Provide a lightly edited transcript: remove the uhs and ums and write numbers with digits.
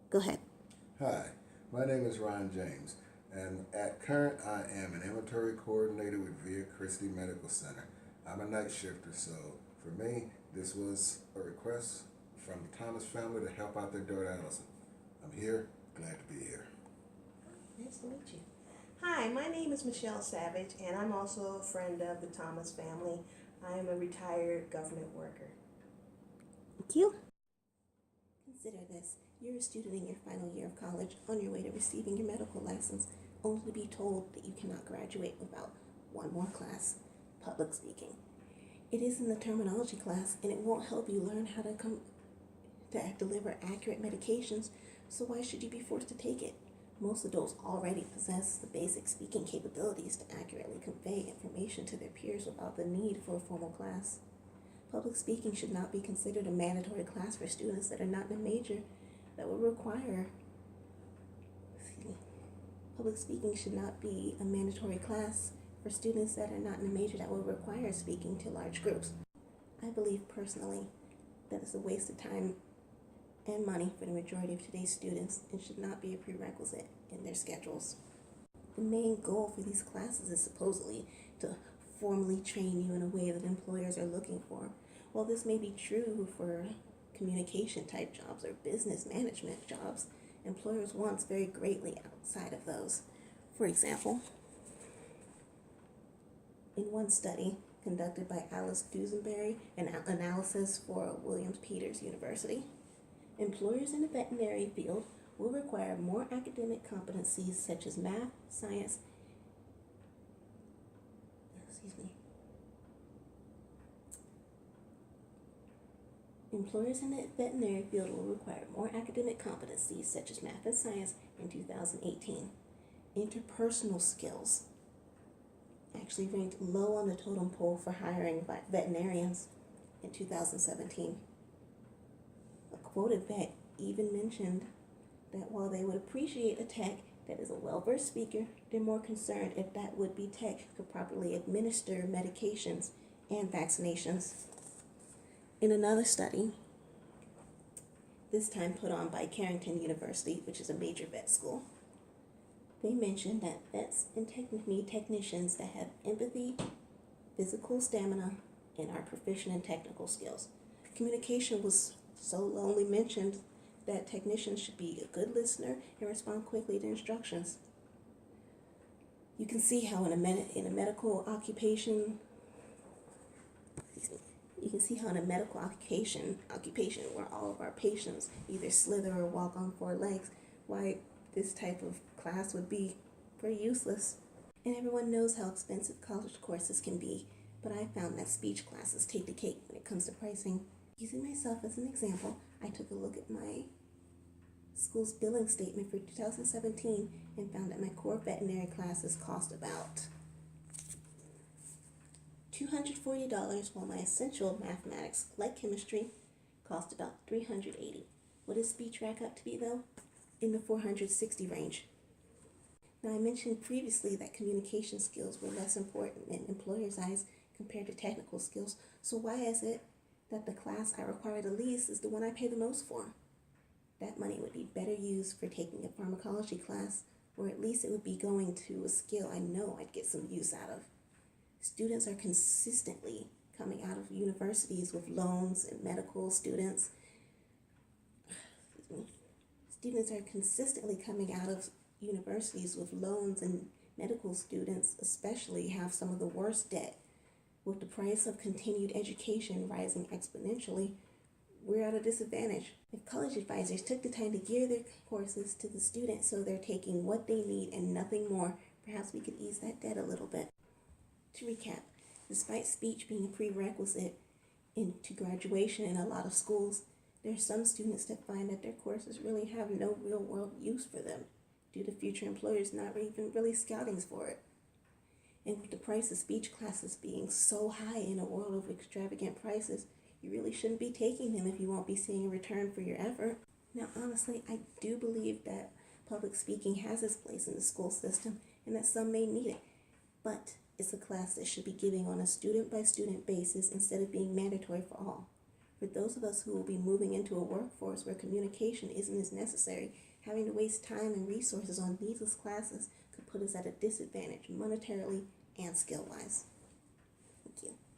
Go ahead. Hi, my name is Ron James, and at current I am an inventory coordinator with Via Christi Medical Center. I'm a night shifter, so for me, this was a request from the Thomas family to help out their daughter Allison. I'm here, glad to be here. Nice to meet you. Hi, my name is Michelle Savage, and I'm also a friend of the Thomas family. I am a retired government worker. Thank you. Consider this. You're a student in your final year of college on your way to receiving your medical license, only to be told that you cannot graduate without one more class, public speaking. It is in the terminology class, and it won't help you learn how to deliver accurate medications, so why should you be forced to take it? Most adults already possess the basic speaking capabilities to accurately convey information to their peers without the need for a formal class. Public speaking should not be considered a mandatory class for students that are not in a major that would require. Public speaking should not be a mandatory class for students that are not in a major that will require speaking to large groups. I believe personally that it's a waste of time and money for the majority of today's students and should not be a prerequisite in their schedules. The main goal for these classes is supposedly to formally train you in a way that employers are looking for. While this may be true for communication type jobs or business management jobs, employers want very greatly outside of those. For example, in one study conducted by Alice Dusenberry, an analysis for Williams Peters University, employers in the veterinary field will require more academic competencies such as math, science, Employers in the veterinary field will require more academic competencies such as math and science in 2018. Interpersonal skills actually ranked low on the totem pole for hiring veterinarians in 2017. A quoted vet even mentioned that while they would appreciate a tech that is a well-versed speaker, they're more concerned if that would-be tech could properly administer medications and vaccinations. In another study, this time put on by Carrington University, which is a major vet school, they mentioned that vets and need technicians that have empathy, physical stamina, and are proficient in technical skills. Communication was so only mentioned that technicians should be a good listener and respond quickly to instructions. You can see how in a medical occupation, you can see how in a medical occupation where all of our patients either slither or walk on four legs, why this type of class would be pretty useless. And everyone knows how expensive college courses can be, but I found that speech classes take the cake when it comes to pricing. Using myself as an example, I took a look at my school's billing statement for 2017 and found that my core veterinary classes cost about $240, while my essential mathematics, like chemistry, cost about $380. What does speech rack up to be though? In the $460 range. Now I mentioned previously that communication skills were less important in employers' eyes compared to technical skills, so why is it that the class I require the least is the one I pay the most for? That money would be better used for taking a pharmacology class, or at least it would be going to a skill I know I'd get some use out of. Students are consistently coming out of universities with loans, and medical students. Students are consistently coming out of universities with loans, and medical students especially have some of the worst debt. With the price of continued education rising exponentially, we're at a disadvantage. If college advisors took the time to gear their courses to the students so they're taking what they need and nothing more, perhaps we could ease that debt a little bit. To recap, despite speech being a prerequisite into graduation in a lot of schools, there are some students that find that their courses really have no real world use for them due to future employers not even really scouting for it. And with the price of speech classes being so high in a world of extravagant prices, you really shouldn't be taking them if you won't be seeing a return for your effort. Now, honestly, I do believe that public speaking has its place in the school system and that some may need it, but it's a class that should be given on a student-by-student basis instead of being mandatory for all. For those of us who will be moving into a workforce where communication isn't as necessary, having to waste time and resources on needless classes could put us at a disadvantage monetarily and skill-wise. Thank you.